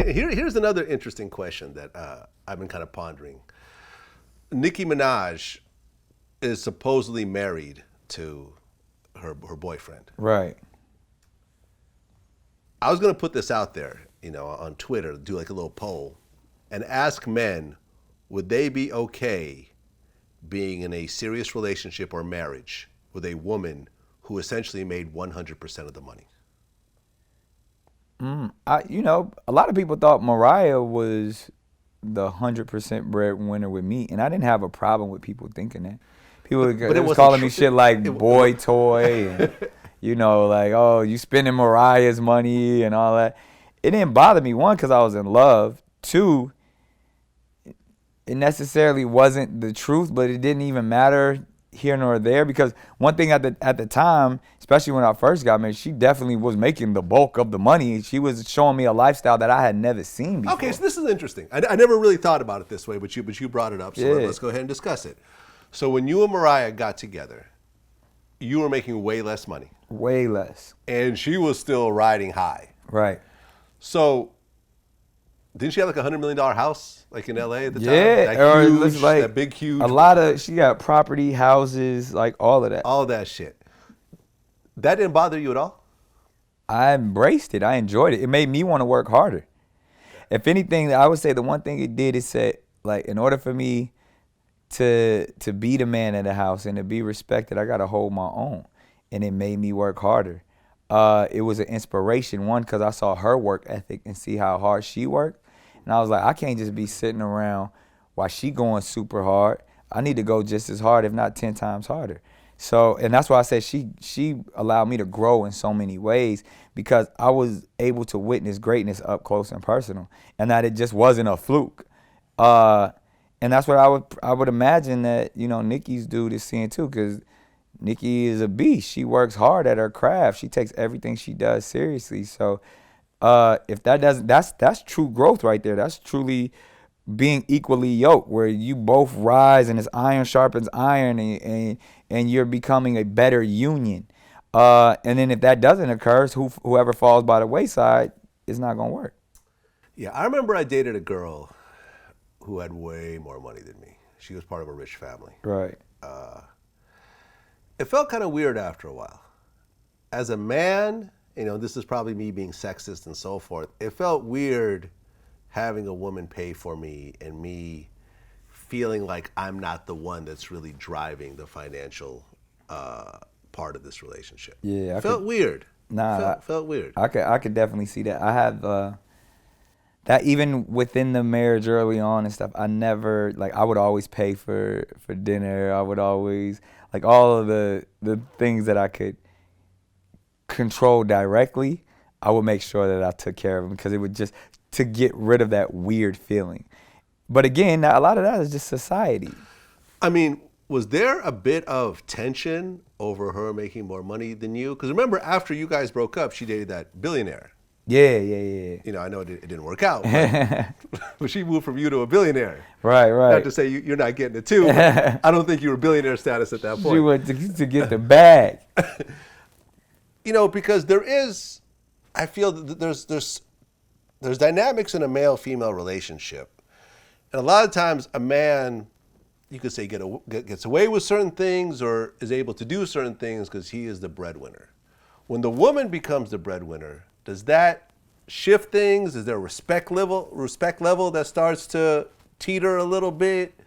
Here's another interesting question that I've been kind of pondering. Nicki Minaj is supposedly married to her boyfriend. Right. I was going to put this out there, on Twitter, do like a little poll, and ask men, would they be okay being in a serious relationship or marriage with a woman who essentially made 100% of the money? A lot of people thought Mariah was the 100% breadwinner with me, and I didn't have a problem with people thinking that. People was calling me shit like boy toy, and like, oh, you spending Mariah's money and all that. It didn't bother me, one, because I was in love. Two, it necessarily wasn't the truth, but it didn't even matter here nor there, because one thing at the time, especially when I first got married, she definitely was making the bulk of the money. She was showing me a lifestyle that I had never seen before. Okay, so this is interesting. I never really thought about it this way, but you brought it up, so let's go ahead and discuss it. So when you and Mariah got together, you were making way less money. Way less. And she was still riding high. Right. So didn't she have like $100 million house like in LA at the time? Yeah, that big, huge. A lot of, she got property, houses, like all of that. All of that shit. That didn't bother you at all? I embraced it. I enjoyed it. It made me want to work harder. If anything, I would say the one thing it did is say, like, in order for me to be the man of the house and to be respected, I got to hold my own. And it made me work harder. It was an inspiration, one, because I saw her work ethic and see how hard she worked. And I was like, I can't just be sitting around while she going super hard. I need to go just as hard, if not 10 times harder. So, and that's why I said she allowed me to grow in so many ways, because I was able to witness greatness up close and personal, and that it just wasn't a fluke. And that's what I would imagine that, Nicki's dude is seeing too, because Nicki is a beast. She works hard at her craft. She takes everything she does seriously. So if that doesn't, that's true growth right there. That's truly being equally yoked, where you both rise and it's iron sharpens iron, and you're becoming a better union. And then if that doesn't occur, whoever falls by the wayside is not going to work. Yeah, I remember I dated a girl who had way more money than me. She was part of a rich family. Right. It felt kind of weird after a while. As a man, this is probably me being sexist and so forth, it felt weird having a woman pay for me and me feeling like I'm not the one that's really driving the financial part of this relationship. Yeah, felt weird. Felt weird. I could definitely see that. I have that even within the marriage early on and stuff. I never, like, I would always pay for dinner. I would always, like, all of the things that I could control directly, I would make sure that I took care of them, because it would just to get rid of that weird feeling. But again, a lot of that is just society. I mean, was there a bit of tension over her making more money than you? Because remember, after you guys broke up, she dated that billionaire. Yeah. I know it didn't work out, but she moved from you to a billionaire. Right. Not to say you're not getting it too. But I don't think you were billionaire status at that point. She went to get the bag. Because there is, I feel that there's dynamics in a male-female relationship, and a lot of times a man, you could say, gets away with certain things or is able to do certain things because he is the breadwinner. When the woman becomes the breadwinner, does that shift things? Is there a respect level that starts to teeter a little bit?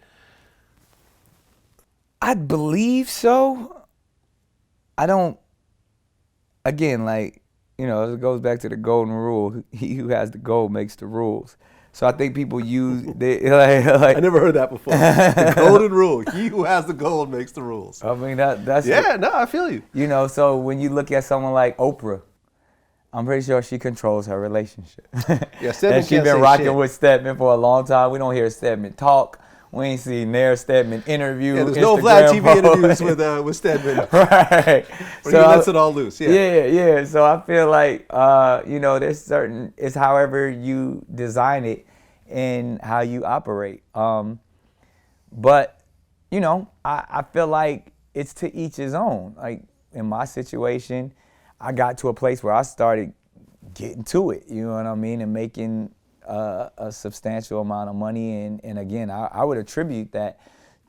I believe so. I don't, again, like, it goes back to the golden rule. He who has the gold makes the rules. So I think people use, I never heard that before. The golden rule. He who has the gold makes the rules. I mean, that's. Yeah, no, I feel you. So when you look at someone like Oprah, I'm pretty sure she controls her relationship. Yeah, Stedman and she's been rocking with Stedman for a long time. We don't hear Stedman talk. We ain't seen their Stedman interview. Yeah, there's no Vlad TV interviews with Stedman. Right. Where he lets it all loose. Yeah. So I feel like, there's certain, it's however you design it and how you operate. But, I feel like it's to each his own. Like, in my situation, I got to a place where I started getting to it, you know what I mean, and making a substantial amount of money. And again, I would attribute that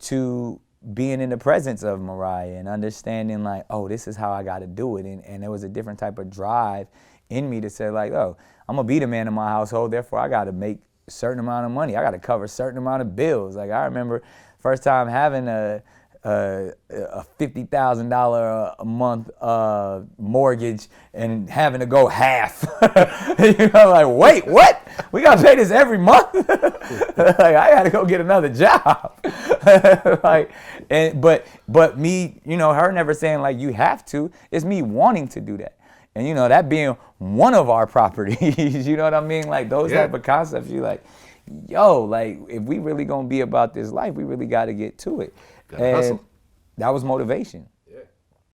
to being in the presence of Mariah and understanding like, oh, this is how I got to do it. And there was a different type of drive in me to say like, oh, I'm going to be the man in my household. Therefore, I got to make a certain amount of money. I got to cover a certain amount of bills. Like I remember first time having a $50,000 a month mortgage and having to go half. You know, like, wait, what? We gotta pay this every month? Like, I gotta go get another job. Like, but me, you know, her never saying like you have to. It's me wanting to do that. And you know, that being one of our properties, you know what I mean? Like those type of concepts, you like, yo, like if we really gonna be about this life, we really gotta get to it. And hustle. that was motivation.